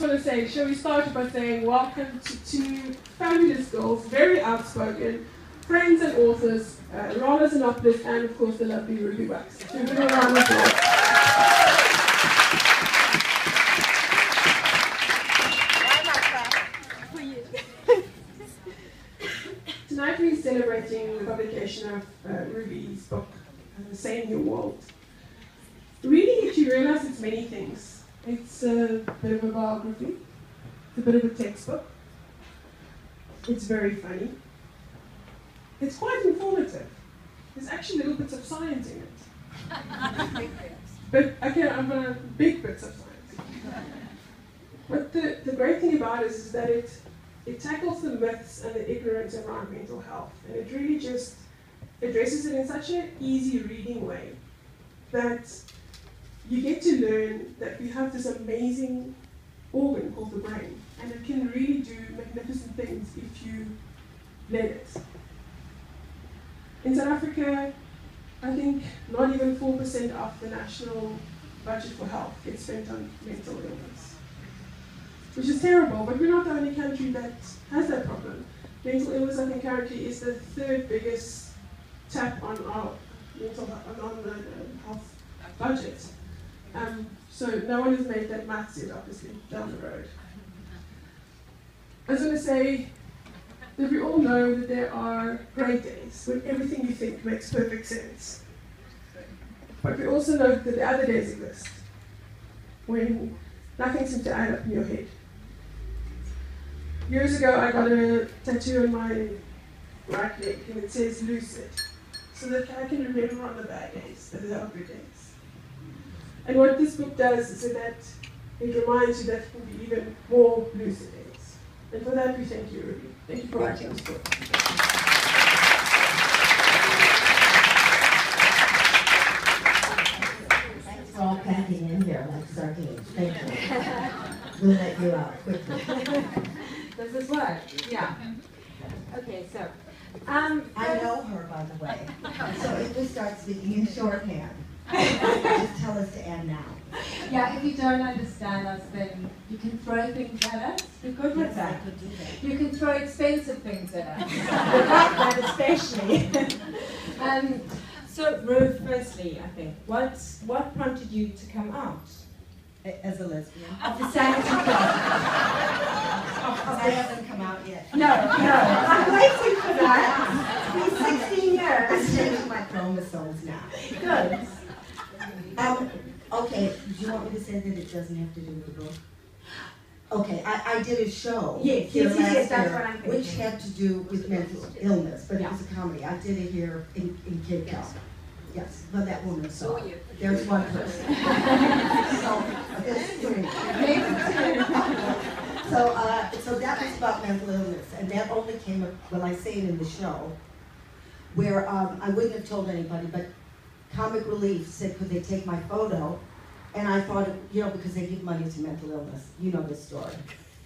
want to say, shall we start by saying welcome to two fabulous girls, very outspoken, friends and authors, Rahla Xenopoulos and of course the lovely Ruby Wax. So give them a round of applause. Tonight we're celebrating the publication of Ruby's book, Sane New World. Reading it, you realize it's many things. It's a bit of a biography, it's a bit of a textbook, it's very funny, it's quite informative. There's actually little bits of science in it. But okay, I'm going to big bits of science. But the great thing about it is that it tackles the myths and the ignorance around mental health, and it really just addresses it in such an easy reading way that you get to learn that we have this amazing organ called the brain, and it can really do magnificent things if you let it. In South Africa, I think not even 4% of the national budget for health gets spent on mental illness, which is terrible, but we're not the only country that has that problem. Mental illness, I think, currently is the third biggest tap on our health budget. So no one has made that maths yet, obviously, down the road. I was going to say that we all know that there are great days when everything you think makes perfect sense. But we also know that the other days exist, when nothing seems to add up in your head. Years ago, I got a tattoo on my right leg, and it says lucid, so that I can remember on the bad days, that there are good days. And what this book does is that it reminds you that it can be even more lucid days. And for that, we thank you, Ruby. Thank you for writing this book. Thanks for all packing in here like sardines. Thank you. We'll let you out quickly. Does this work? Yeah. Okay, so. I know her, by the way. So if we start speaking in shorthand, just tell us to end now. Yeah, if you don't understand us, then you can throw things at us. You're good with that. I could do that. You can throw expensive things at us. That especially. So, Ruth, firstly, I think, what prompted you to come out? As a lesbian. Of the sanity project. I haven't come out yet. No. I'm waiting for that. It's been 16 years. I'm changing my chromosomes now. Good. Okay, do you want me to say that it doesn't have to do with the book? Okay, I did a show Yes, here last that's year, what I'm thinking. which had to do with mental illness, but it was a comedy. I did it here in Cape Town. Yes, but that woman saw it. There's one person. So, there's three. So that was about mental illness, and that only came up, well, I say it in the show, where I wouldn't have told anybody, but Comic Relief said, could they take my photo? And I thought, because they give money to mental illness. You know this story.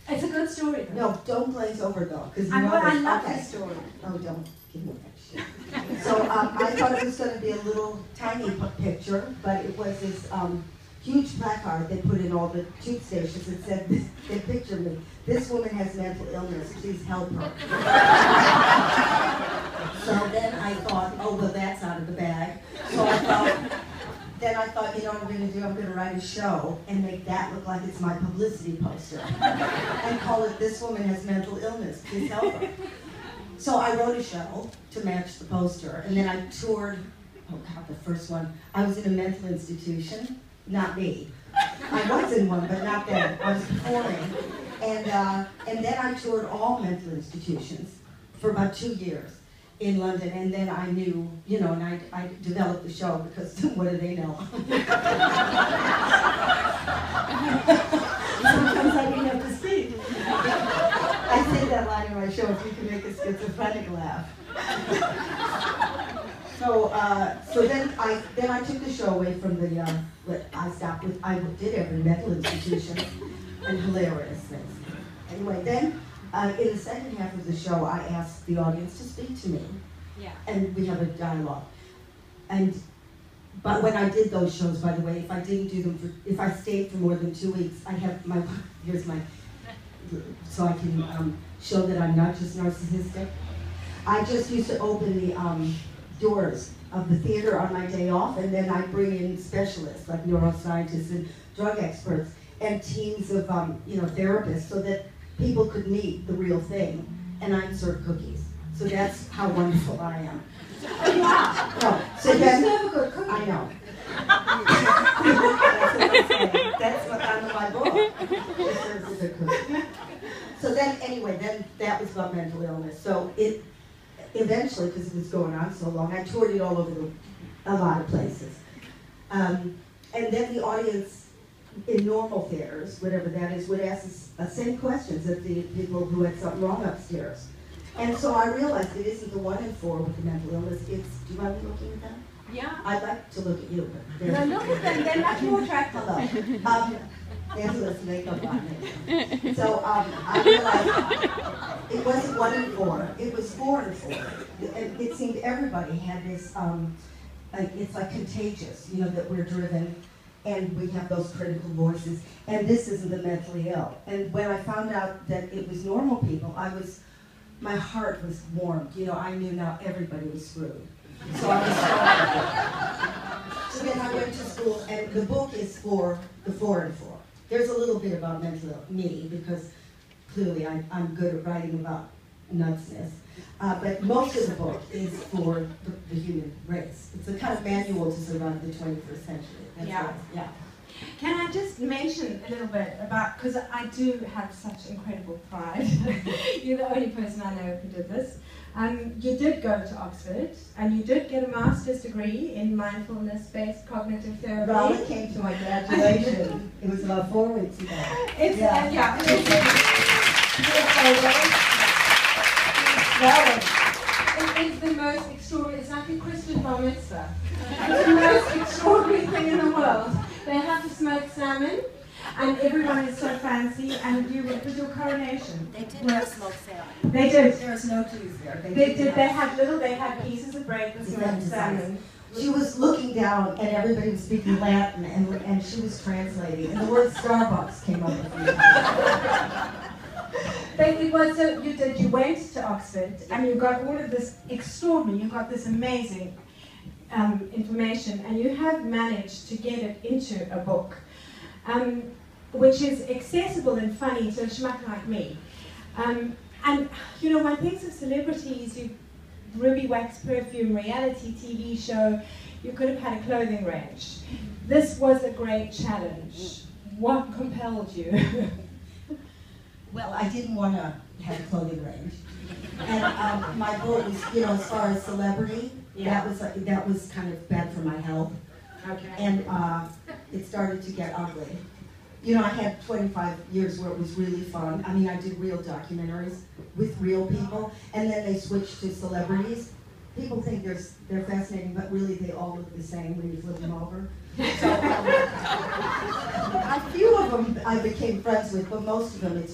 It's a good story, though. No, don't glaze over, though, because you I know this. love Okay. this story. Oh, don't give me that shit. So I thought it was going to be a little tiny picture, but it was this huge placard they put in all the tube stations that said, they pictured me. This woman has mental illness, please help her. So then I thought, oh, well, that's out of the bag. So I thought, you know what I'm going to do? I'm going to write a show and make that look like it's my publicity poster. And call it, This Woman Has Mental Illness, please help her. So I wrote a show to match the poster, and then I toured, oh God, the first one. I was in a mental institution, not me. I was in one, but not them. I was performing. And then I toured all mental institutions for about 2 years in London, and then I knew, and I developed the show because what do they know? Sometimes I didn't have to speak. I say that line in my show, if you can make a schizophrenic laugh. So then I took the show away from I stopped with, I did every mental institution and hilarious things. Anyway, then in the second half of the show, I asked the audience to speak to me. Yeah. And we have a dialogue. And but when I did those shows, by the way, if I didn't do them, if I stayed for more than 2 weeks, I have my, here's my, so I can show that I'm not just narcissistic. I just used to open the doors of the theater on my day off, and then I bring in specialists like neuroscientists and drug experts and teams of therapists so that people could meet the real thing, and I'd serve cookies. So that's how wonderful I am. Yeah. No, so And then, you serve a good cookie. I know. That's what I'm in my book. It serves a good cookie. So then, anyway, then that was about mental illness. So it eventually, because it was going on so long, I toured it all over a lot of places. And then the audience in normal theaters, whatever that is, would ask the same questions of the people who had something wrong upstairs. And so I realized it isn't the 1 in 4 with the mental illness. It's, do you mind me looking at them? Yeah. I'd like to look at you, but No, look at them, they're much more attractive. hello. There's less makeup on me. So I realized it wasn't 1 in 4, it was 4 in 4. It seemed everybody had this, it's like contagious, you know, that we're driven and we have those critical voices. And this isn't the mentally ill. And when I found out that it was normal people, my heart was warmed. You know, I knew now everybody was screwed. So I was so then I went to school, and the book is for the 4 in 4. There's a little bit about mental illness, me, because clearly I'm good at writing about nutsness. But most of the book is for the human race. It's a kind of manual to survive the 21st century. That's Yeah. right. Yeah. Can I just mention a little bit about, because I do have such incredible pride. You're the only person I know who did this. You did go to Oxford, and you did get a master's degree in mindfulness-based cognitive therapy. Rahla came to my graduation. It was about 4 weeks ago. It's, Yeah. It's the most extraordinary, it's like a Christian bar mitzvah. It's the most extraordinary thing in the world. They have to smoke salmon, and everyone is so fancy, and it was your coronation. They did not smoke salmon. They did. There was no Jews there. They did. They had pieces of bread with smoked salmon. She was looking down, and everybody was speaking Latin, and she was translating, and the word Starbucks came up a few times. But it was so you went to Oxford and you got all of this extraordinary, you got this amazing information, and you have managed to get it into a book, which is accessible and funny to a schmuck like me. And you know, one thinks of celebrities, Ruby Wax perfume, reality TV show, you could have had a clothing range. This was a great challenge. What compelled you? Well, I didn't want to have a clothing range, and my book was, you know, as far as celebrity, Yeah. that was kind of bad for my health, Okay. and it started to get ugly. You know, I had 25 years where it was really fun. I mean, I did real documentaries with real people, and then they switched to celebrities. People think they're fascinating, but really they all look the same when you flip them over. So, a few of them I became friends with, but most of them it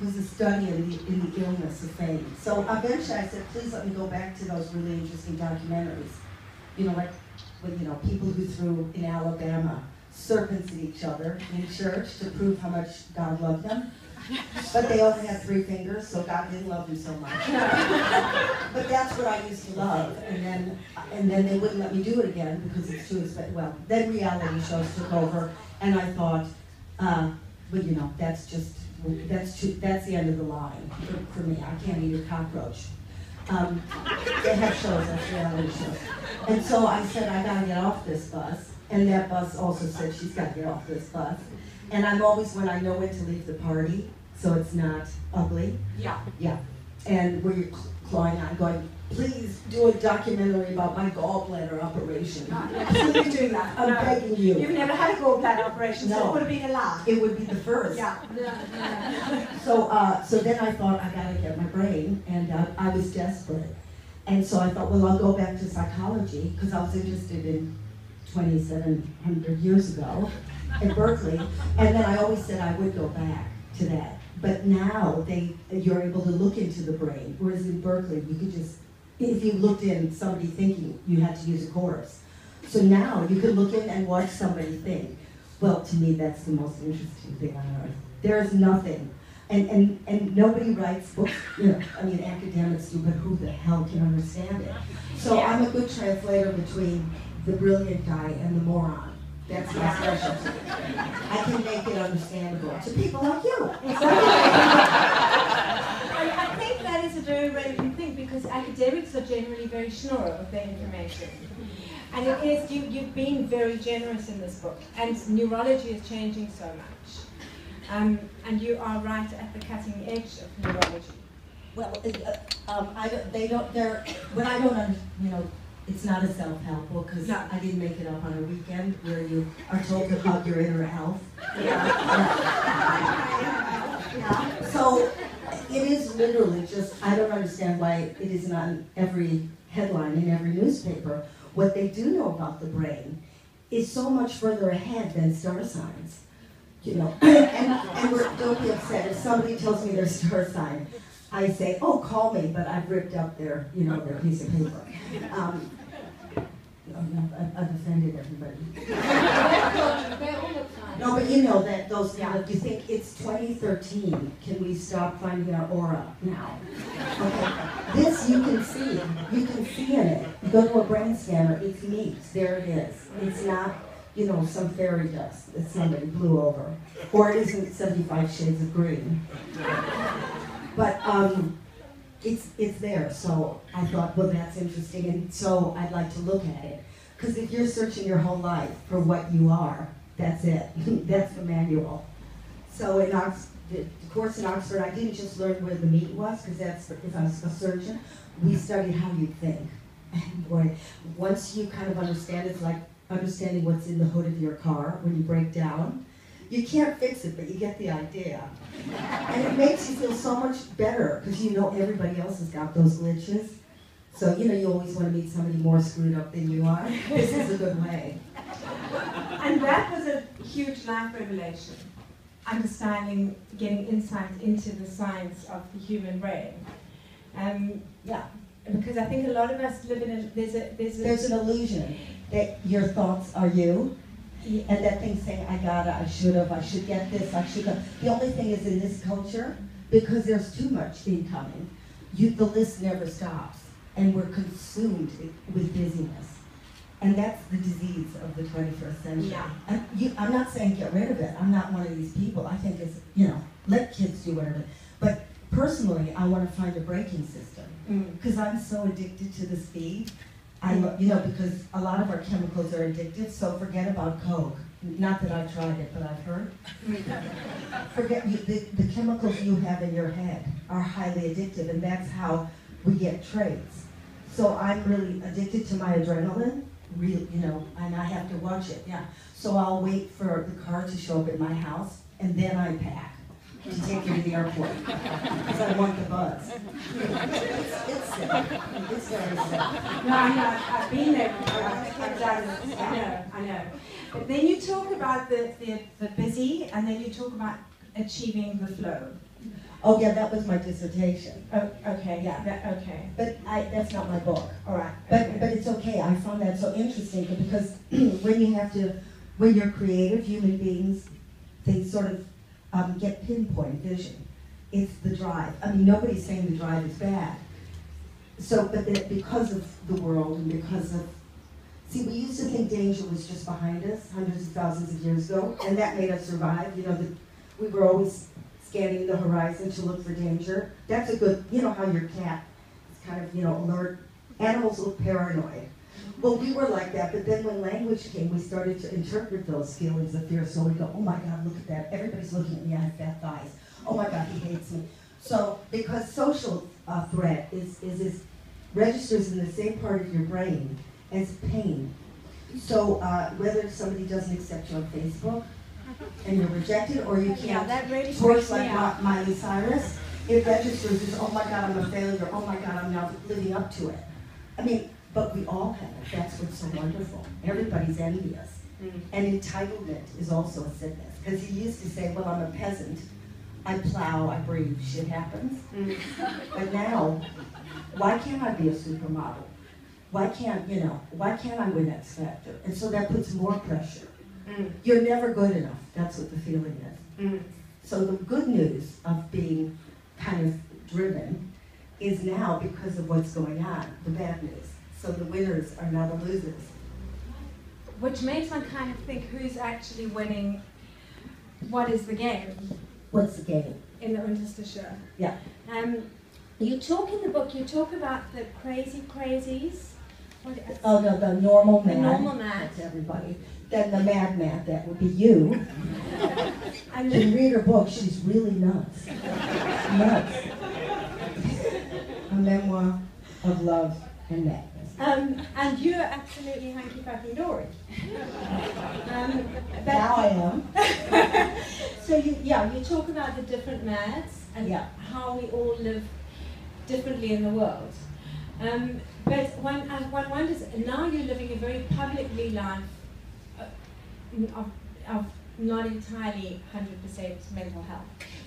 was a study in the illness of fame. So eventually I said, please let me go back to those really interesting documentaries. You know, like with, you know, people who threw in Alabama serpents at each other in church to prove how much God loved them. But they only had 3 fingers, so God didn't love them so much. But that's what I used to love, and then they wouldn't let me do it again because it's too expensive. Well, then reality shows took over, and I thought, well, you know, that's the end of the line for me. I can't eat a cockroach. They have shows, that's reality shows. And so I said, I gotta get off this bus, and that bus also said she's gotta get off this bus. And I'm always, when I know when to leave the party, so it's not ugly. Yeah. Yeah. And where you're clawing on, going, please do a documentary about my gallbladder operation. Absolutely doing that. I'm begging you. You've never had a gallbladder operation, so No. it would have been a lie. It would be the first. Yeah. So then I thought, I gotta get my brain, and I was desperate. And so I thought, well, I'll go back to psychology, because I was interested in 2,700 years ago at Berkeley, and then I always said I would go back to that. But now you're able to look into the brain, whereas in Berkeley you could just if you looked in somebody thinking, you had to use a chorus. So now you could look in and watch somebody think. Well, to me, that's the most interesting thing on earth. There's nothing. And nobody writes books, I mean, academics do, but who the hell can understand it? So I'm a good translator between the brilliant guy and the moron. That's my specialty. I can make it understandable to people like you. I think that is a very relevant thing, because academics are generally very sure of their information. And it is, you've been very generous in this book, and neurology is changing so much. And you are right at the cutting edge of neurology. Well, it's not a self-help book, because I didn't make it up on a weekend where you are told to hug your inner elf. So it is literally just, I don't understand why it isn't on every headline in every newspaper. What they do know about the brain is so much further ahead than star signs. And don't be upset if somebody tells me their star sign. I say, oh, call me, but I've ripped up their piece of paper. I've offended everybody. No, but you know that those kind of, you think it's 2013, can we stop finding our aura now? Okay. This you can see in it. You go to a brain scanner, it's neat, there it is. It's not, some fairy dust that somebody blew over. Or it isn't 75 shades of green. But it's there, so I thought, well, that's interesting, and so I'd like to look at it. Because if you're searching your whole life for what you are, that's it. That's the manual. So in the course in Oxford, I didn't just learn where the meat was, because that's, if I was a surgeon, we studied how you think. And boy, once you kind of understand, it's like understanding what's in the hood of your car when you break down. You can't fix it, but you get the idea. And it makes you feel so much better, because everybody else has got those glitches. So, you always want to meet somebody more screwed up than you are. This is a good way. And that was a huge life revelation, understanding, getting insight into the science of the human brain. Because I think a lot of us live in there's an illusion that your thoughts are you. And that thing saying, I gotta, I should have, I should get this, I should have. The only thing is in this culture, because there's too much incoming, the list never stops. And we're consumed with busyness. And that's the disease of the 21st century. Yeah. I'm not saying get rid of it. I'm not one of these people. I think it's, let kids do whatever. But personally, I want to find a braking system. Because I'm so addicted to the speed. Because a lot of our chemicals are addictive, so forget about Coke. Not that I've tried it, but I've heard. Forget, the chemicals you have in your head are highly addictive, and that's how we get traits. So I'm really addicted to my adrenaline, and I have to watch it, So I'll wait for the car to show up at my house, and then I pack to take you to the airport, because I want the buzz. It's sick. It's very sick. No, I know. I've been there before. I've done it. I know. But then you talk about the busy, and then you talk about achieving the flow. Oh yeah, that was my dissertation. Oh, okay. Yeah. Okay. But that's not my book. All right. But it's okay. I found that so interesting, because when you're creative, human beings, they sort of get pinpoint vision. It's the drive. I mean, nobody's saying the drive is bad. So, but because of the world and because of, see, we used to think danger was just behind us hundreds of thousands of years ago, and that made us survive. We were always scanning the horizon to look for danger. That's a good, how your cat is kind of, alert. Animals look paranoid. Well, we were like that, but then when language came, we started to interpret those feelings of fear. So we go, oh my God, look at that. Everybody's looking at me, I have fat thighs. Oh my God, he hates me. So, because social threat is registers in the same part of your brain as pain. So whether somebody doesn't accept you on Facebook, and you're rejected, or you can't twerk like Miley Cyrus, it registers as, oh my God, I'm a failure, oh my God, I'm now living up to it. I mean, but we all have it. That's what's so wonderful. Everybody's envious. And entitlement is also a sickness. Because he used to say, well, I'm a peasant. I plow, I breathe, shit happens. But now, why can't I be a supermodel? Why can't I win X Factor? And so that puts more pressure. You're never good enough. That's what the feeling is. So the good news of being kind of driven is now because of what's going on, the bad news. So the winners are now the losers. Which makes one kind of think who's actually winning. What is the game? What's the game? In the Unterschied. Yeah. You talk in the book, you talk about the crazies. Oh no, the normal man. The normal man. That's everybody. Then the madman, that would be you. And you read her book, she's really nuts. Nuts. A memoir of love and madness. And you're absolutely hanky-panky Dory. Now I am. So you talk about the different mads and how we all live differently in the world. But one wonders, now you're living a very publicly life of not entirely 100% mental health.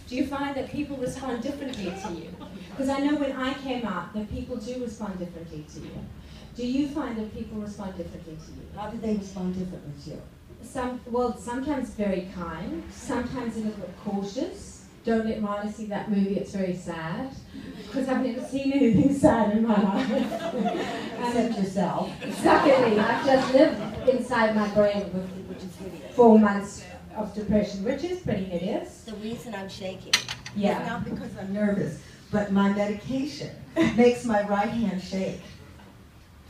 Do you find that people respond differently to you? Because I know when I came out that people do respond differently to you. Do you find that people respond differently to you? How do they respond differently to you? Sometimes very kind, sometimes a little bit cautious. Don't let Rahla see that movie, it's very sad. Because I've never seen anything sad in my life. Except yourself. Exactly, I've just lived inside my brain with 4 months of depression, which is pretty hideous. The reason I'm shaking is Yeah. not because I'm nervous, but my medication makes my right hand shake.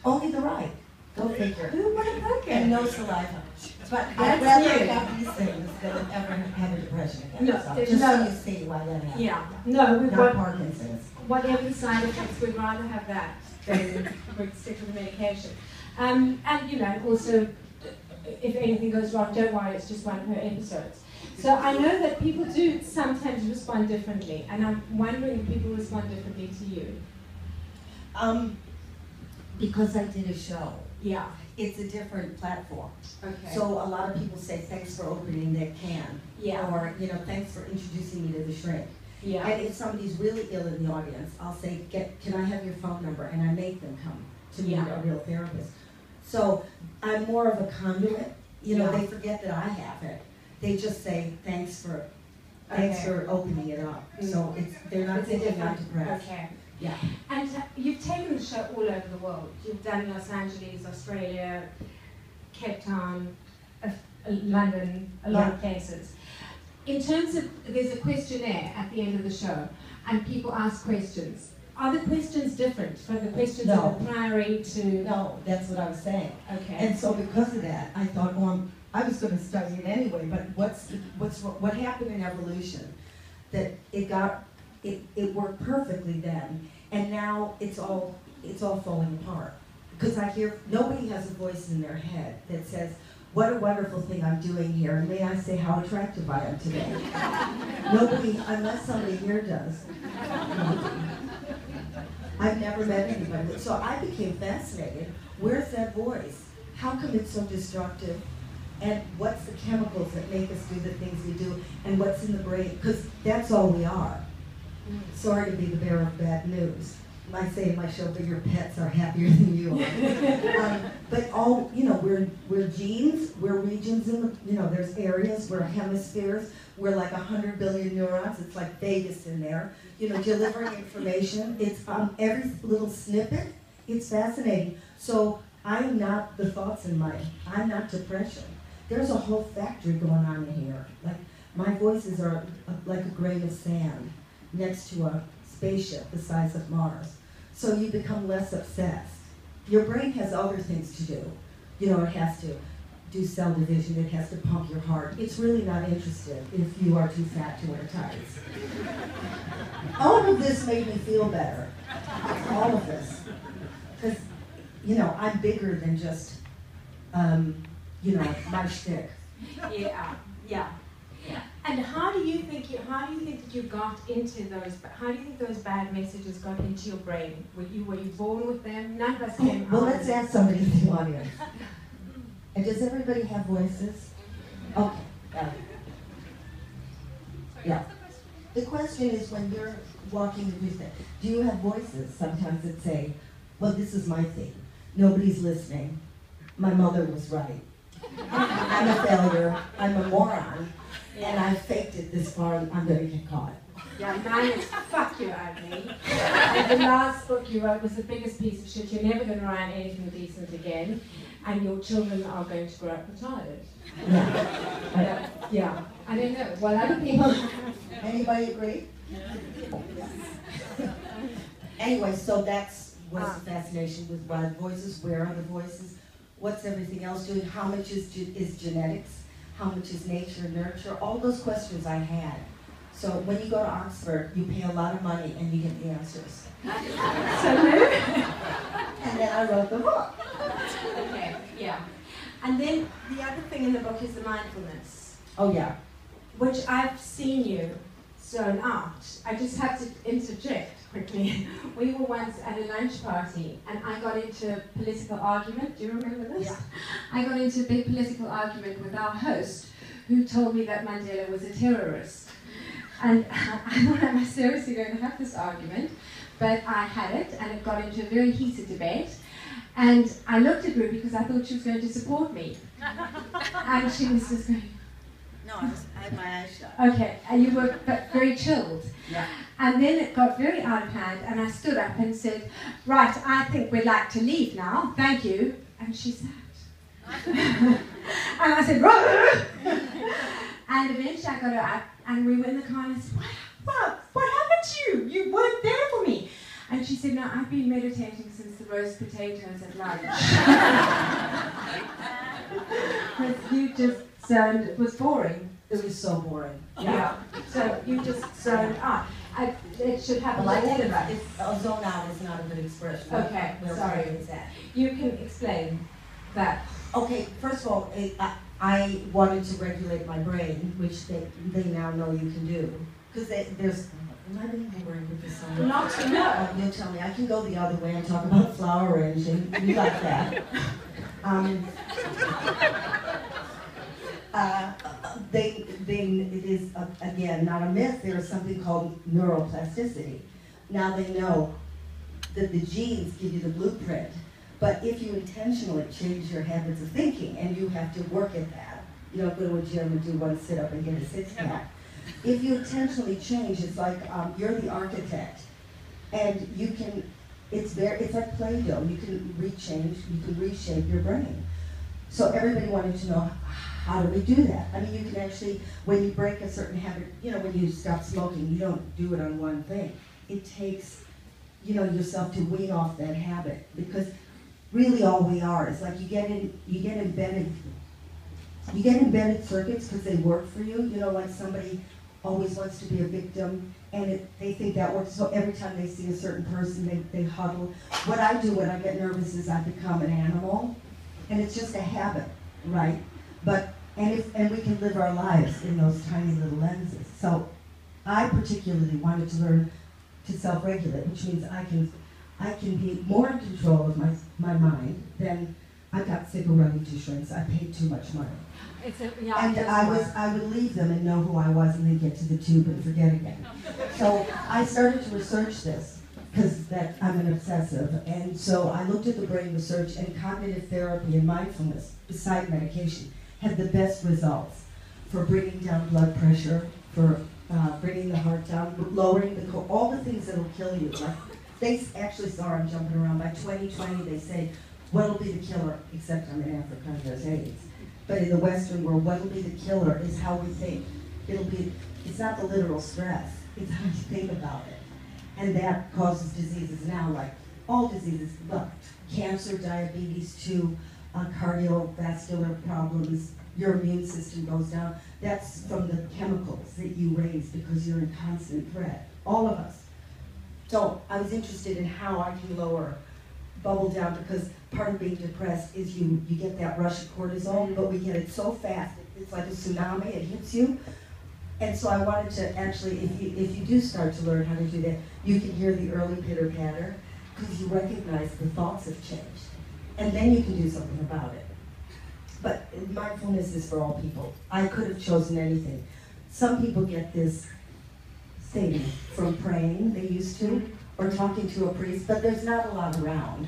Only the right. Go figure. Who would have thought And that? no saliva. But I'd That's rather new. have these things than ever have a depression again. No, So there's just no- so you see why that happens. Yeah, no, we've Not got Parkinson's. whatever side effects, we'd rather have that than we'd stick with the medication. And also, if anything goes wrong, don't worry, it's just one of her episodes. So I know that people do sometimes respond differently, and I'm wondering if people respond differently to you. Because I did a show. Yeah. It's a different platform. Okay. So a lot of people say, thanks for opening that can. Yeah. Or, thanks for introducing me to the shrink. Yeah. And if somebody's really ill in the audience, I'll say, can I have your phone number? And I make them come to meet a real therapist. So I'm more of a conduit. They forget that I have it. They just say, thanks for opening it up. So they're not thinking I'm depressed. Okay. Yeah. And you've taken the show all over the world. You've done Los Angeles, Australia, Cape Town, London, a lot of places. In terms of, there's a questionnaire at the end of the show, and people ask questions. Are the questions different from the questions of the Priory to... No, that's what I was saying. Okay. And so because of that, I thought, I was going to study it anyway, but what happened in evolution? That it worked perfectly then, and now it's all falling apart. Because I hear nobody has a voice in their head that says, what a wonderful thing I'm doing here, and may I say how attractive I am today. Nobody, unless somebody here does. I've never met anybody. So I became fascinated. Where's that voice? How come it's so destructive? And what's the chemicals that make us do the things we do? And what's in the brain? Because that's all we are. Sorry to be the bearer of bad news. I say in my show, but your pets are happier than you are. But all, we're genes, we're regions in the, there's areas, we're hemispheres, we're like 100 billion neurons, it's like Vegas in there. Delivering information, it's every little snippet, it's fascinating. So I am not the thoughts in mind, I'm not depression. There's a whole factory going on in here. Like, my voices are like a grain of sand next to a spaceship the size of Mars. So you become less obsessed. Your brain has other things to do. It has to do cell division, it has to pump your heart. It's really not interested if you are too fat to wear tights. All of this made me feel better. All of this. Because, I'm bigger than just, my shtick. Yeah. And how do you think that you got into those? How do you think those bad messages got into your brain? Were you born with them? None of us came. Well, let's ask somebody in the audience. And does everybody have voices? Okay. Yeah. The question is, when you're walking the street, do you have voices sometimes that say, well, this is my thing. Nobody's listening. My mother was right. I'm a failure. I'm a moron. And I faked it this far, and I'm going to get caught. Yeah, mine is fuck you, ugly. And the last book you wrote was the biggest piece of shit. You're never going to write anything decent again, and your children are going to grow up retarded. Yeah. Yeah. I don't know. Well, other people. Anybody agree? Anyway, so that's what's the fascination with wild voices. Where are the voices? What's everything else doing? How much is genetics? How much is nature, nurture? All those questions I had. So when you go to Oxford, you pay a lot of money and you get the answers. And then I wrote the book. Okay, yeah. And then the other thing in the book is the mindfulness. Oh yeah. Which I've seen you zone out. I just have to interject quickly. We were once at a lunch party and I got into a political argument. Do you remember this? Yeah. I got into a big political argument with our host who told me that Mandela was a terrorist. And I thought, am I seriously going to have this argument? But I had it and it got into a very heated debate. And I looked at Ruby because I thought she was going to support me. And she was just going, No, I had my eyes shut. okay, and you were very chilled. Yeah. And then it got very out of hand, and I stood up and said, right, I think we'd like to leave now, thank you. And she sat. And I said, right. And eventually I got her up, and we were in the car, and I said, what happened to you? You weren't there for me. And she said, no, I've been meditating since the roast potatoes at lunch. Because you just zoned, it was boring. It was so boring. Yeah. So you just zoned out. It should happen Well, to all of us. A zone out is not a good expression. Okay, Where sorry. is that? You can explain that. Okay, first of all, I wanted to regulate my brain, which they now know you can do. Because there's, am I being boring with this song? Not to know. You'll tell me. I can go the other way and talk about flower arranging. You like that. It is, again, not a myth. There is something called neuroplasticity. Now they know that the genes give you the blueprint, but if you intentionally change your habits of thinking, and you have to work at that, you don't go to a gym and do one sit-up and get a six-pack. If you intentionally change, it's like you're the architect, and you can, it's like Play-Doh. You can rechange, you can reshape your brain. So everybody wanted to know, how do we do that? I mean, you can actually, when you break a certain habit, you know, when you stop smoking, you don't do it on one thing. It takes, you know, yourself to wean off that habit, because really all we are is like you get embedded circuits because they work for you. You know, like somebody always wants to be a victim, and they think that works. So every time they see a certain person, they huddle. What I do when I get nervous is I become an animal, and it's just a habit, right? And we can live our lives in those tiny little lenses. So I particularly wanted to learn to self-regulate, which means I can be more in control of my mind than I got sick of running to shrinks. I paid too much money. And I would leave them and know who I was, and then get to the tube and forget again. So I started to research this, because I'm an obsessive, and so I looked at the brain research, and cognitive therapy and mindfulness, beside medication, had the best results for bringing down blood pressure, for bringing the heart down, lowering all the things that will kill you. Like, they actually saw, I'm jumping around, by 2020 they say, what'll be the killer, except I'm in Africa and there's AIDS. But in the Western world, what'll be the killer is how we think. It's not the literal stress, it's how you think about it. And that causes diseases now, like all diseases, well, cancer, diabetes, too, cardiovascular problems, your immune system goes down. That's from the chemicals that you raise because you're in constant threat, all of us. So I was interested in how I can lower bubble down, because part of being depressed is you get that rush of cortisol, but we get it so fast, it's like a tsunami, it hits you. And so I wanted to actually, if you do start to learn how to do that, you can hear the early pitter-patter, because you recognize the thoughts have changed. And then you can do something about it. But mindfulness is for all people. I could have chosen anything. Some people get this saving from praying, they used to, or talking to a priest, but there's not a lot around.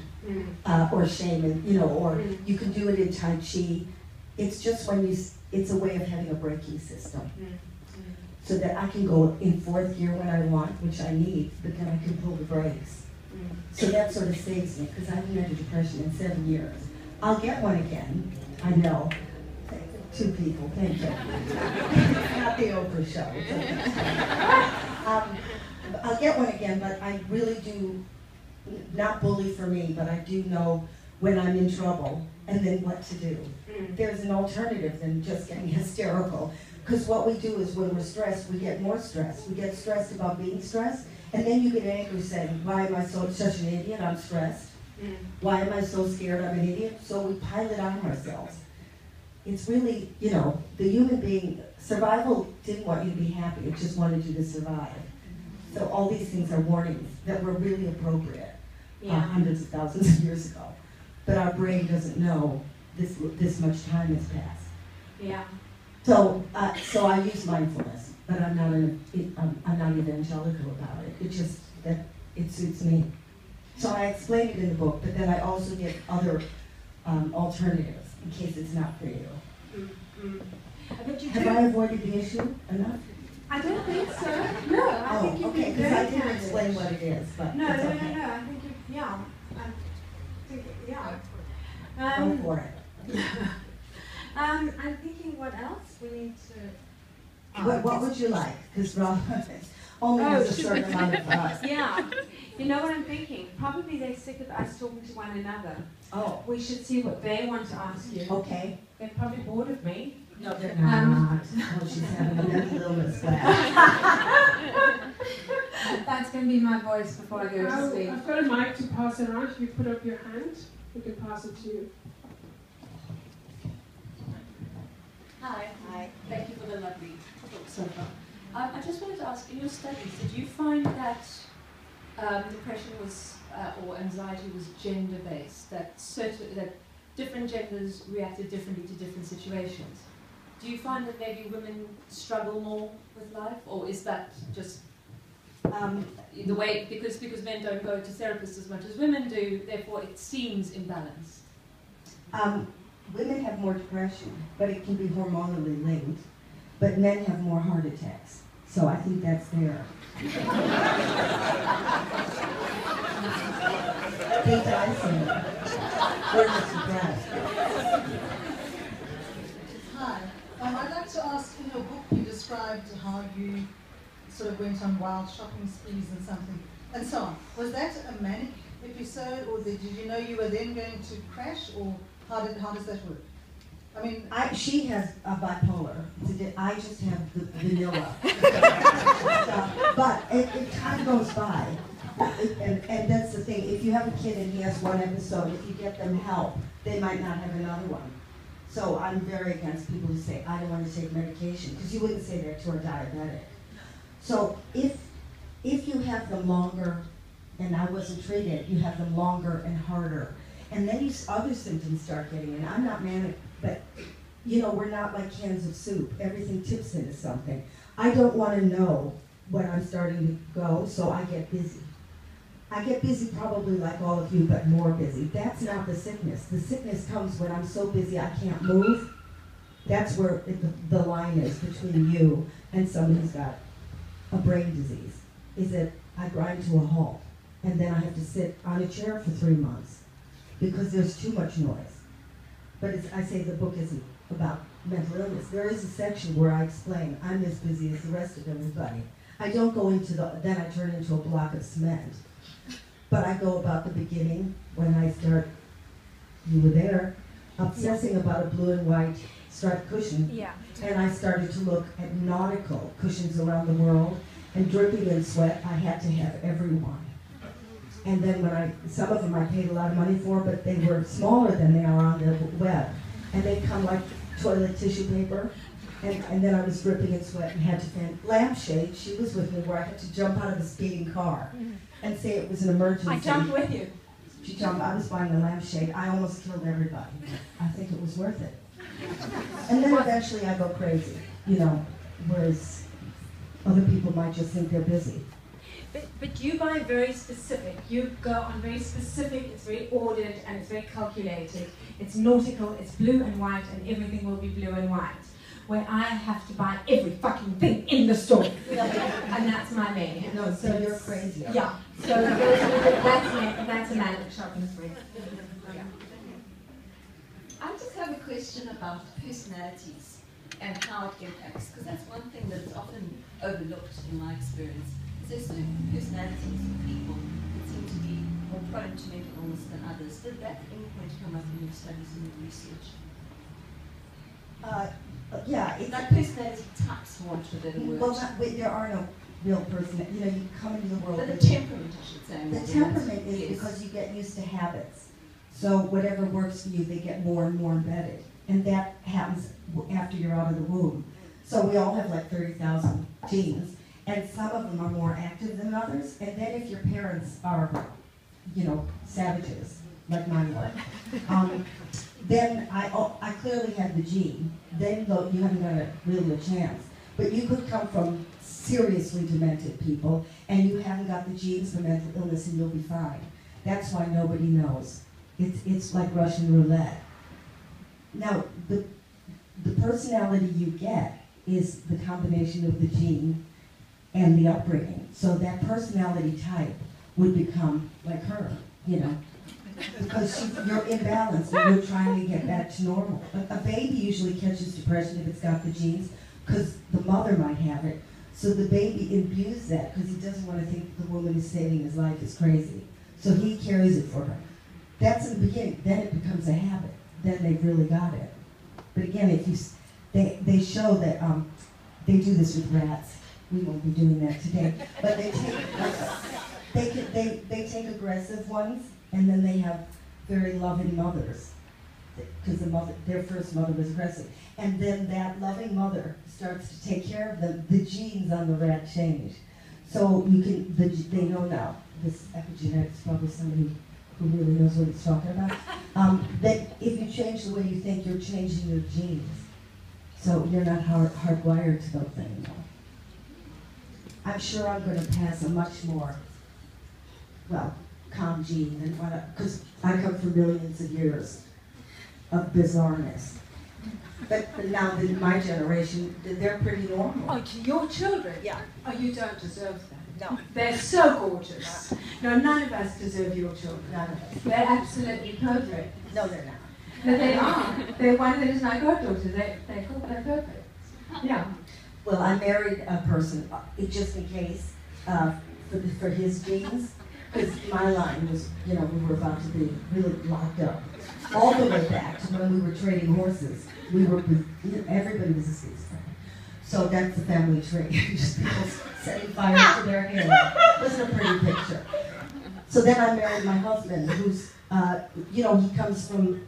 Or shaman, you know, or you can do it in Tai Chi. It's just when it's a way of having a braking system. So that I can go in fourth gear when I want, which I need, but then I can pull the brakes. So that sort of saves me, because I haven't had a depression in 7 years. I'll get one again, I know. 2 people, thank you. It's not the Oprah show. I'll get one again, but I really do, not bully for me, but I do know when I'm in trouble and then what to do. There's an alternative than just getting hysterical. Because what we do is when we're stressed, we get more stressed. We get stressed about being stressed, and then you get angry saying, why am I such an idiot? I'm stressed. Why am I so scared? I'm an idiot. So we pile it on ourselves. It's really, you know, the human being, survival didn't want you to be happy, it just wanted you to survive. So all these things are warnings that were really appropriate hundreds of thousands of years ago. But our brain doesn't know this much time has passed. Yeah. So I use mindfulness, but I'm not evangelical about it. It's just that it suits me. So I explain it in the book, but then I also give other alternatives in case it's not for you. Have I avoided the issue enough? I don't think so. No, I think you've been because very I didn't candid. explain what it is, but No, it's no, okay. no, no. I think yeah. I think yeah. Go for it. I'm thinking what else we need to. What would you like? Because Rahla only has a certain amount of us. Yeah. You know what I'm thinking? Probably they're sick of us talking to one another. Oh, We should see what they want to ask you. okay. They're probably bored of me. No, they're not. Oh, she's having a mental illness class. That's going to be my voice before I go to sleep. I've got a mic to pass around. If you put up your hand, we can pass it to you. Hi. Hi. Thank you for the lovely talk so far. I just wanted to ask, in your studies, did you find that depression was, or anxiety was gender-based, that different genders reacted differently to different situations? Do you find that maybe women struggle more with life, or is that just the way, because men don't go to therapists as much as women do, therefore it seems imbalanced? Women have more depression, but it can be hormonally linked. But men have more heart attacks. So I think that's there. They die sooner. They're just depressed. Hi. I'd like to ask, in your book you described how you sort of went on wild shopping sprees and so on. Was that a manic episode, or did you know you were then going to crash, or how does that work? I mean, She has a bipolar. I just have the vanilla. But if time goes by, and that's the thing, if you have a kid and he has one episode, if you get them help, they might not have another one. So I'm very against people who say, I don't want to take medication, because you wouldn't say that to a diabetic. So if you have them longer, and I wasn't treated, you have them longer and harder. And then other symptoms start getting in. I'm not manic, but you know, we're not like cans of soup. Everything tips into something. I don't want to know when I'm starting to go, so I get busy. I get busy probably like all of you, but more busy. That's not the sickness. The sickness comes when I'm so busy I can't move. That's where the line is between you and someone who's got a brain disease, is that I grind to a halt, and then I have to sit on a chair for 3 months because there's too much noise. But I say the book isn't about mental illness. There is a section where I explain I'm as busy as the rest of everybody. I don't go into then I turn into a block of cement. But I go about the beginning when I start, you were there, obsessing about a blue and white striped cushion. Yeah. And I started to look at nautical cushions around the world, and dripping in sweat, I had to have every one. And then some of them I paid a lot of money for, but they were smaller than they are on the web. And they come like toilet tissue paper. And then I was dripping in sweat and had to fan. Lampshade, she was with me, where I had to jump out of a speeding car and say it was an emergency. I jumped with you. She jumped, I was buying a lampshade. I almost killed everybody. I think it was worth it. And then eventually I go crazy, you know, whereas, Other people might just think they're busy. But you buy very specific. You go on very specific, it's very ordered and it's very calculated. It's nautical, it's blue and white, and everything will be blue and white. Where I have to buy every fucking thing in the store. And that's my menu. No, so you're crazy. Yeah. So that's a manic shopping spree. I just have a question about personalities and how it impacts, because that's one thing that's often overlooked in my experience. There's certain personalities of people that seem to be more prone to mental illness than others. Did that at any point come up in your studies and your research? Yeah, it's Like personality types, for want of a better word. well, there are no real person. You know, you come into the world. But the with- temperament, I should say. The temperament is because you get used to habits. So whatever works for you, they get more and more embedded. And that happens after you're out of the womb. So we all have like 30,000 genes, and some of them are more active than others. And then if your parents are, you know, savages, like mine were, then I clearly have the gene. Then though you haven't got really a chance. But you could come from seriously demented people, and you haven't got the genes for mental illness, and you'll be fine. That's why nobody knows. It's like Russian roulette. Now, the personality you get is the combination of the gene and the upbringing. So that personality type would become like her, you know, because you're imbalanced and you're trying to get back to normal. A baby usually catches depression if it's got the genes, because the mother might have it. So the baby imbues that because he doesn't want to think the woman who's saving his life is crazy. So he carries it for her. That's in the beginning. Then it becomes a habit. Then they've really got it. But again, if you, they show that they do this with rats. We won't be doing that today. But they take aggressive ones, and then they have very loving mothers, because their first mother was aggressive. And then that loving mother starts to take care of them. The genes on the rat change. So you can, they know now, this epigenetics, probably somebody who really knows what he's talking about, that if you change the way you think, you're changing your genes. So you're not hardwired to those anymore. I'm sure I'm going to pass a much more, well, calm gene than what because I come from millions of years of bizarreness. But now in my generation, they're pretty normal. Oh, to your children? Yeah. Oh, you don't deserve them. No. They're so gorgeous. No, none of us deserve your children. None of us. They're absolutely perfect. No, they're not. But they are. They're one that is my goddaughter. They're perfect. Yeah. Well, I married a person, just in case, for his genes, because my line was, you know, we were about to be really locked up. All the way back to when we were trading horses. We were, everybody was a schizophrenic. So that's the family tree. Just people setting fire to their hair. It wasn't a pretty picture. So then I married my husband, who's, you know, he comes from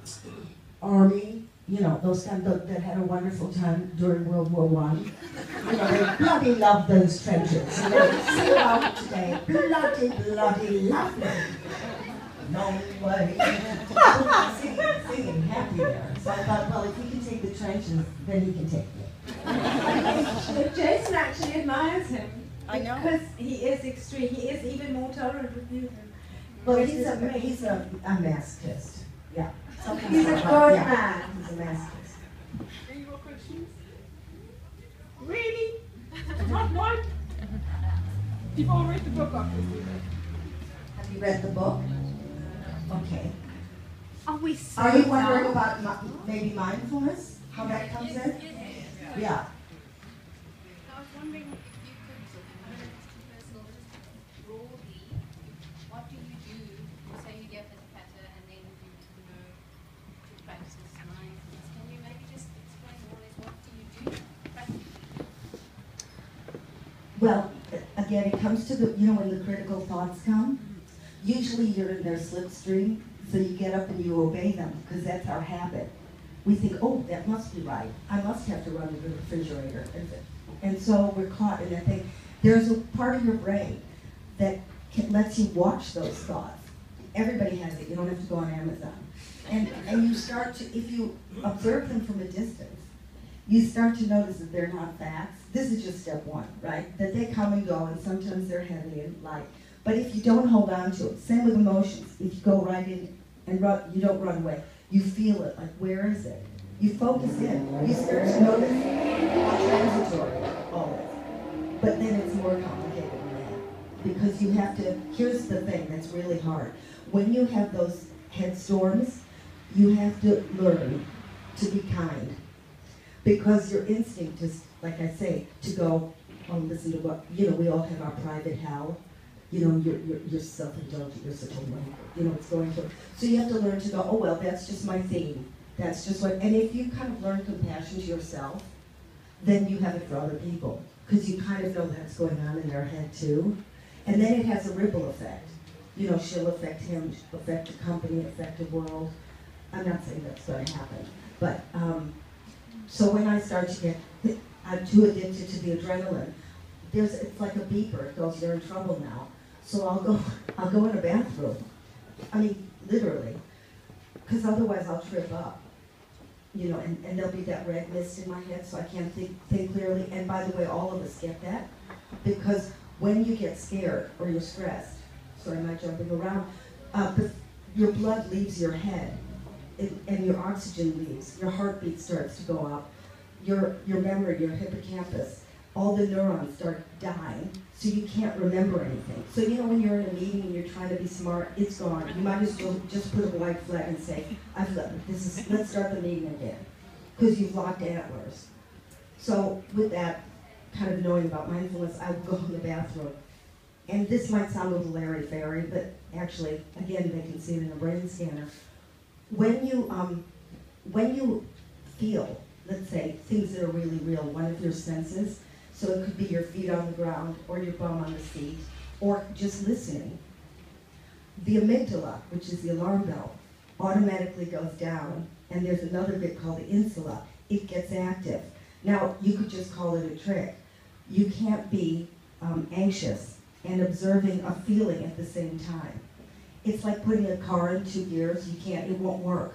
army, you know, those kind of, that had a wonderful time during World War I. You know, they bloody love those trenches. And they sing out today, bloody lovely. Long way. Singing happy there. So I thought, well, if he can take the trenches, then he can take me. But Jason actually admires him. I know. Because he is extreme. He is even more tolerant with you. Well, he's a masochist. Yeah. He's a good man. He's a masochist. Any more questions? Really? Not one? You've all read the book, obviously. Have you read the book? Okay. Are we so Are you wondering about maybe mindfulness? How that comes in? Yeah. I was wondering if you could, personal, just broadly, what do you do? Say you get this pattern and then you know to practice mindfulness. Can you maybe just explain more or less what do you do practically? Well, again, it comes to the, you know, when the critical thoughts come, usually you're in their slipstream, so you get up and you obey them, because that's our habit. We think, oh, that must be right. I must have to run to the refrigerator. And so we're caught in that thing. There's a part of your brain that lets you watch those thoughts. Everybody has it. You don't have to go on Amazon. And you start to, if you observe them from a distance, you start to notice that they're not facts. This is just step one, right? That they come and go, and sometimes they're heavy and light. But if you don't hold on to it, same with emotions. If you go right in and run, you don't run away. You feel it, like where is it? You focus in. You start to notice how transitory all is. But then it's more complicated than that. Because you have to, here's the thing that's really hard. When you have those headstorms, you have to learn to be kind. Because your instinct is, like I say, to go, oh, listen to what, we all have our private hell. You're self-indulgent, you're such a wanker, it's going to. So you have to learn to go, oh, well, that's just my theme. That's just what, and if you kind of learn compassion to yourself, then you have it for other people. Because you kind of know that's going on in their head too. And then it has a ripple effect. She'll affect him, affect the company, affect the world. I'm not saying that's going to happen. But, so when I start to get, I'm too addicted to the adrenaline, it's like a beeper, it goes, you're in trouble now. So I'll go in a bathroom. I mean, literally. Because otherwise I'll trip up. And there'll be that red mist in my head, so I can't think clearly. And by the way, all of us get that. Because when you get scared or you're stressed, sorry, I'm not jumping around, but your blood leaves your head. And your oxygen leaves, your heartbeat starts to go up, your memory, your hippocampus, all the neurons start dying, so you can't remember anything. So when you're in a meeting and you're trying to be smart, it's gone. You might as well just put a white flag and say, let's start the meeting again, because you've locked antlers. So with that kind of knowing about mindfulness, I would go in the bathroom. And this might sound a little airy-fairy, but actually, again, they can see it in a brain scanner. When you feel, let's say, things that are really real, one of your senses, so it could be your feet on the ground, or your bum on the seat, or just listening, the amygdala, which is the alarm bell, automatically goes down, and there's another bit called the insula. It gets active. Now, you could just call it a trick. You can't be anxious and observing a feeling at the same time. It's like putting a car in 2 gears. It won't work.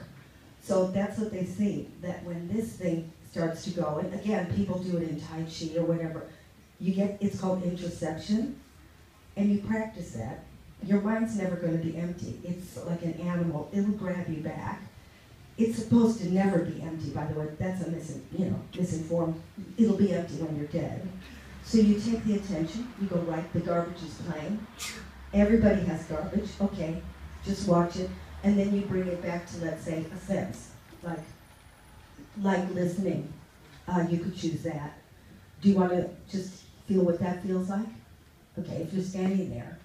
So that's what they see, that when this thing starts to go, and again, people do it in Tai Chi or whatever, it's called introspection, and you practice that. Your mind's never going to be empty. It's like an animal. It'll grab you back. It's supposed to never be empty, by the way. That's a misinformed. It'll be empty when you're dead. So you take the attention, you go right, the garbage is playing. Everybody has garbage, okay, just watch it, and then you bring it back to, let's say, a sense, like listening. You could choose that. Do you want to just feel what that feels like? Okay, if you're standing there,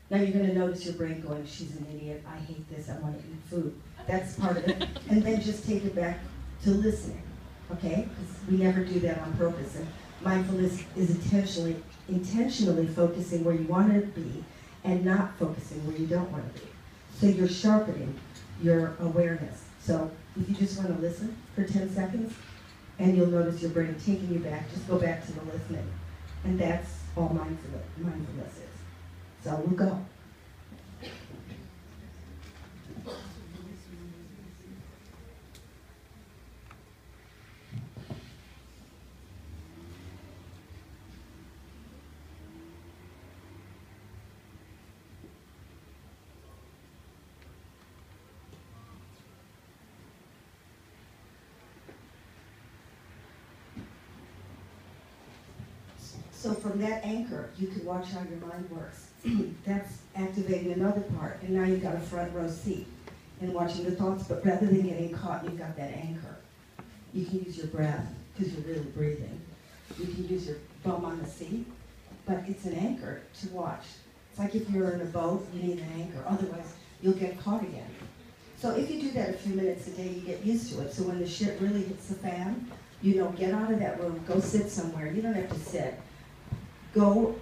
now you're going to notice your brain going, she's an idiot, I hate this, I want to eat food. That's part of it. And then just take it back to listening, okay? Because we never do that on purpose. And mindfulness is intentionally focusing where you want to be, and not focusing where you don't want to be. So you're sharpening your awareness. So if you just want to listen for 10 seconds, and you'll notice your brain taking you back, just go back to the listening. And that's all mindfulness is. So we'll go. So from that anchor, you can watch how your mind works. That's activating another part, and now you've got a front row seat and watching the thoughts, but rather than getting caught, you've got that anchor. You can use your breath, because you're really breathing. You can use your bum on the seat, but it's an anchor to watch. It's like if you're in a boat, you need an anchor, otherwise you'll get caught again. So if you do that a few minutes a day, you get used to it. So when the shit really hits the fan, get out of that room, go sit somewhere. You don't have to sit. Go,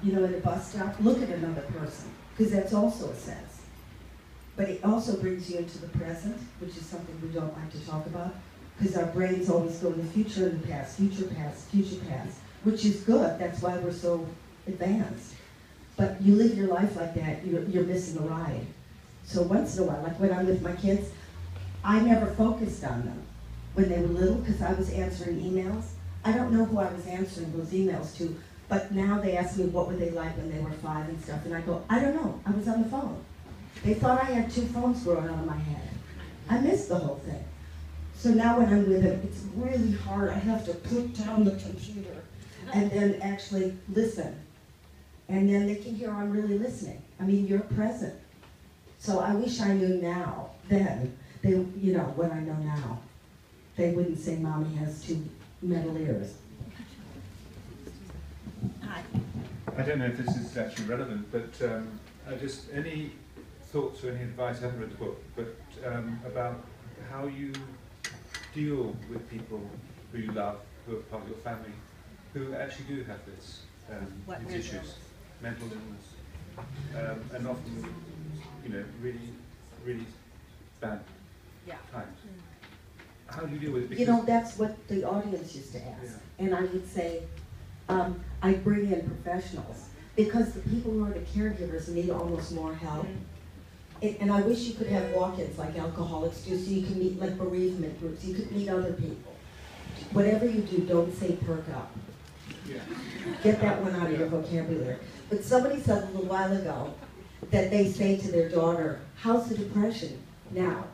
in a bus stop, look at another person, because that's also a sense. But it also brings you into the present, which is something we don't like to talk about, because our brains always go in the future and the past, future, past, which is good. That's why we're so advanced. But you live your life like that, you're missing a ride. So once in a while, like when I'm with my kids, I never focused on them. when they were little, because I was answering emails. I don't know who I was answering those emails to, but now they ask me what were they like when they were 5 and stuff, and I go, I don't know, I was on the phone. They thought I had 2 phones growing out of my head. I missed the whole thing. So now when I'm with them, it's really hard. I have to put down the computer and then actually listen. And then they can hear I'm really listening. I mean, you're present. So I wish I knew now, then, they, you know, what I know now. They wouldn't say Mommy has 2 metal ears. Hi. I don't know if this is actually relevant, but just any thoughts or any advice, I haven't read the book, but about how you deal with people who you love, who are part of your family, who actually do have this, these issues, mental illness, and often, you know, really, really bad times. How do you deal with it? Because you know, that's what the audience used to ask. And I would say, I bring in professionals, because the people who are the caregivers need almost more help. And I wish you could have walk-ins like alcoholics do, so you can meet like bereavement groups, you could meet other people. Whatever you do, don't say perk up. Get that one out of your vocabulary. But somebody said a little while ago that they say to their daughter, how's the depression now?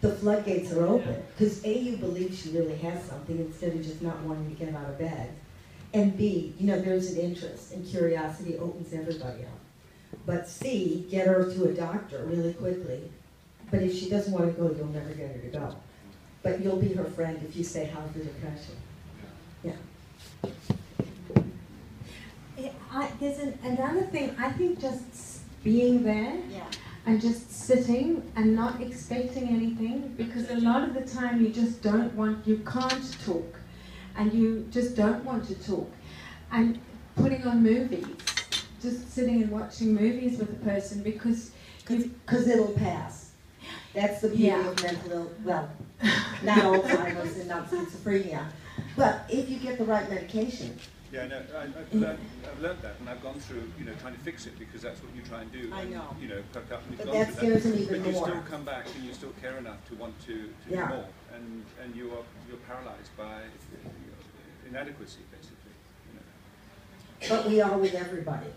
The floodgates are open, because A, you believe she really has something instead of just not wanting to get out of bed. And B, you know, there's an interest, and curiosity opens everybody up. But C, get her to a doctor really quickly. But if she doesn't want to go, you'll never get her to go. But you'll be her friend if you say, how's the depression? Yeah. There's another thing, I think just being there and just sitting and not expecting anything, because a lot of the time you just don't want, you can't talk, and you just don't want to talk. And putting on movies, just sitting and watching movies with a person, because it'll pass. That's the beauty of mental illness, well, not Alzheimer's and not schizophrenia. But if you get the right medication. Yeah, no, I've learned that, and I've gone through, you know, trying to fix it, because that's what you try and do. I know. You know, perk up, and you've but gone that through scares them even but more. you still come back, and you still care enough to want to do more, and you're paralyzed by inadequacy, basically. You know. But we are with everybody.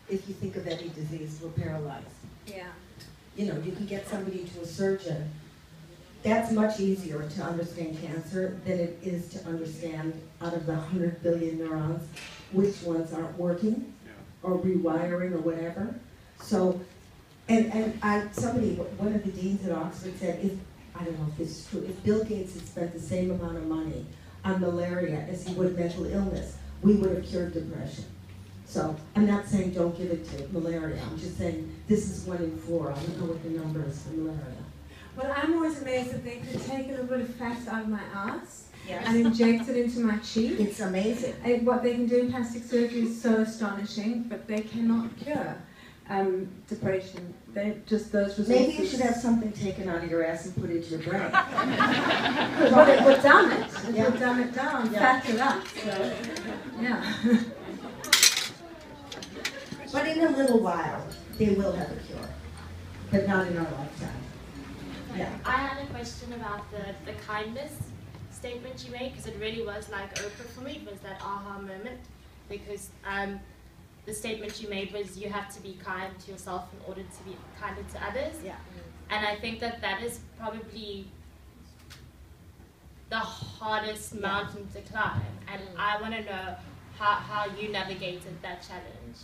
If you think of any disease, we're paralyzed. Yeah. You know, you can get somebody to a surgeon. That's much easier to understand cancer than it is to understand, out of the 100 billion neurons, which ones aren't working or rewiring or whatever. So, one of the deans at Oxford said, if, I don't know if this is true, if Bill Gates had spent the same amount of money on malaria as he would mental illness, we would have cured depression. So, I'm not saying don't give it to malaria, I'm just saying this is 1 in 4. I don't know what the number is for malaria. Well, I'm always amazed that they could take a little bit of fat out of my ass and inject it into my cheek. It's amazing. And what they can do in plastic surgery is so astonishing, but they cannot cure depression. They just those resources. Maybe you should have something taken out of your ass and put into your brain. Well, it would dumb it. It would dumb it down, fat it up. So, yeah. But in a little while, they will have a cure. But not in our lifetime. Yeah. I had a question about the kindness statement you made, because it really was like Oprah for me. It was that aha moment, because the statement you made was you have to be kind to yourself in order to be kinder to others. Yeah. And I think that that is probably the hardest mountain to climb. And I want to know how you navigated that challenge.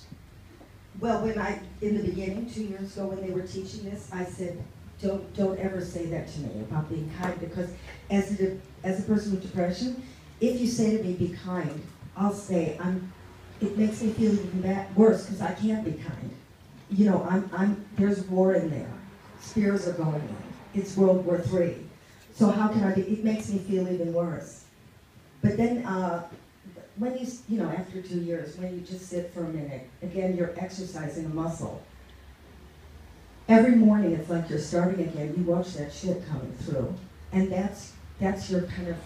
Well, in the beginning, 2 years ago when they were teaching this, I said, don't ever say that to me about being kind, because as a person with depression, if you say to me, be kind, I'll say, it makes me feel even worse, because I can't be kind. You know, there's war in there. Spears are going in. It's World War III. So how can I be, it makes me feel even worse. But then, when you know, after 2 years, when you just sit for a minute, again, you're exercising a muscle. Every morning, it's like you're starting again. You watch that shit coming through, and that's your kind of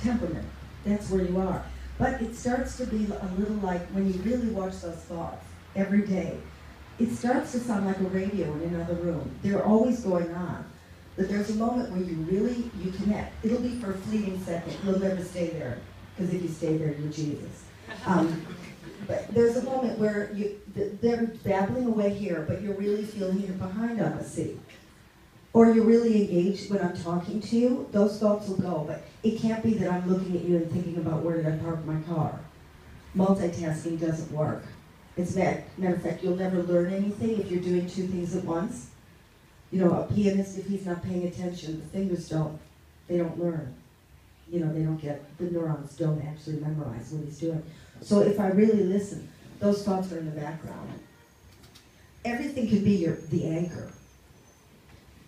temperament. That's where you are. But it starts to be a little like when you really watch those thoughts every day. It starts to sound like a radio in another room. They're always going on, But there's a moment where you connect. It'll be for a fleeting second. You'll never stay there, because if you stay there, you're Jesus. But there's a moment where they're babbling away here, but you're really feeling you're behind on the seat. Or you're really engaged when I'm talking to you, those thoughts will go. But it can't be that I'm looking at you and thinking about where did I park my car. Multitasking doesn't work. Matter of fact, you'll never learn anything if you're doing two things at once. You know, a pianist, if he's not paying attention, the fingers they don't learn. You know, the neurons don't actually memorize what he's doing. So if I really listen, those thoughts are in the background. Everything can be the anchor.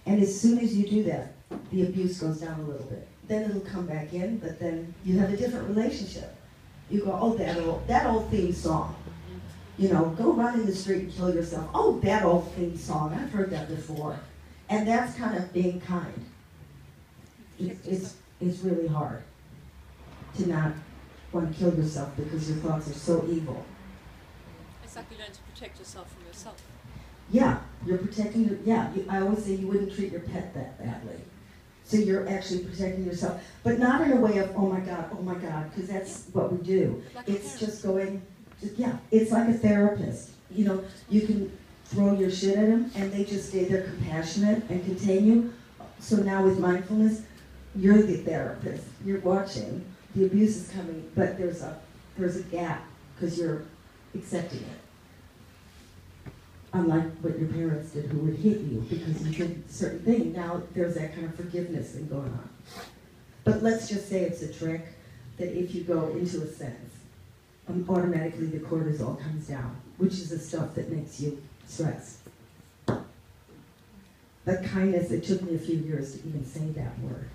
And as soon as you do that, the abuse goes down a little bit. Then it'll come back in, but then you have a different relationship. You go, oh, that old theme song. You know, go run in the street and kill yourself. Oh, that old theme song, I've heard that before. And that's kind of being kind. It's really hard to not want to kill yourself because your thoughts are so evil. It's like you learn to protect yourself from yourself. Yeah, you're protecting I always say you wouldn't treat your pet that badly. So you're actually protecting yourself. But not in a way of, oh my God, because that's what we do. Like it's just going, it's like a therapist. You know, you can throw your shit at them and they just stay there compassionate and contain you. So now with mindfulness, you're the therapist. You're watching. The abuse is coming, but there's a gap because you're accepting it. Unlike what your parents did, who would hit you because you did a certain thing. Now there's that kind of forgiveness thing going on. But let's just say it's a trick that if you go into a sentence, automatically the cortisol comes down, which is the stuff that makes you stressed. But kindness, it took me a few years to even say that word.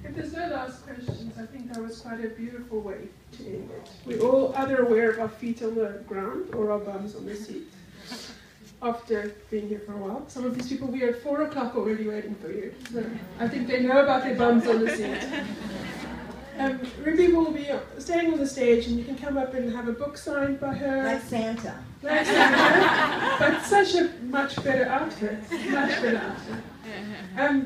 If there's no last questions, I think that was quite a beautiful way to end it. We're all either aware of our feet on the ground or our bums on the seat after being here for a while. Some of these people were at 4 o'clock already waiting for you. So I think they know about their bums on the seat. Ruby will be staying on the stage and you can come up and have a book signed by her. Like Santa. Like Santa. But such a much better outfit. Much better outfit.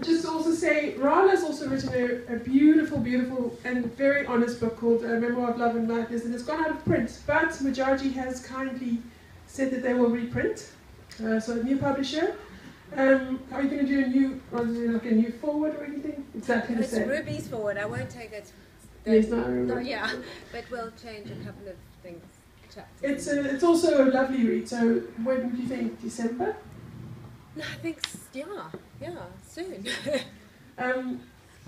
Just also say, Rahla's also written a beautiful, beautiful and very honest book called Memoir of Love and Madness, and it's gone out of print, but Mujaji has kindly said that they will reprint, so a new publisher. Are you going to do a new forward or anything? Exactly the same. It's Ruby's forward, I won't take it. Yes, no, but we'll change a couple of things. It's also a lovely read, so when do you think? December? No, I think, soon. And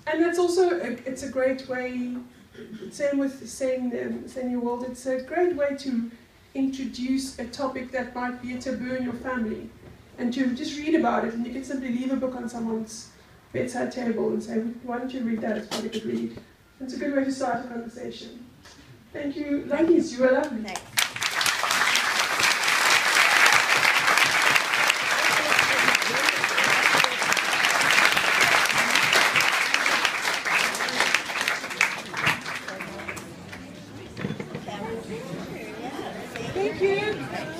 that's also, it's a great way, same with Sane New World, it's a great way to introduce a topic that might be a taboo in your family, and to just read about it, and you can simply leave a book on someone's bedside table and say, why don't you read that, it's quite a good read. It's a good way to start a conversation. Thank you, ladies, you were lovely. Thanks. Thank you.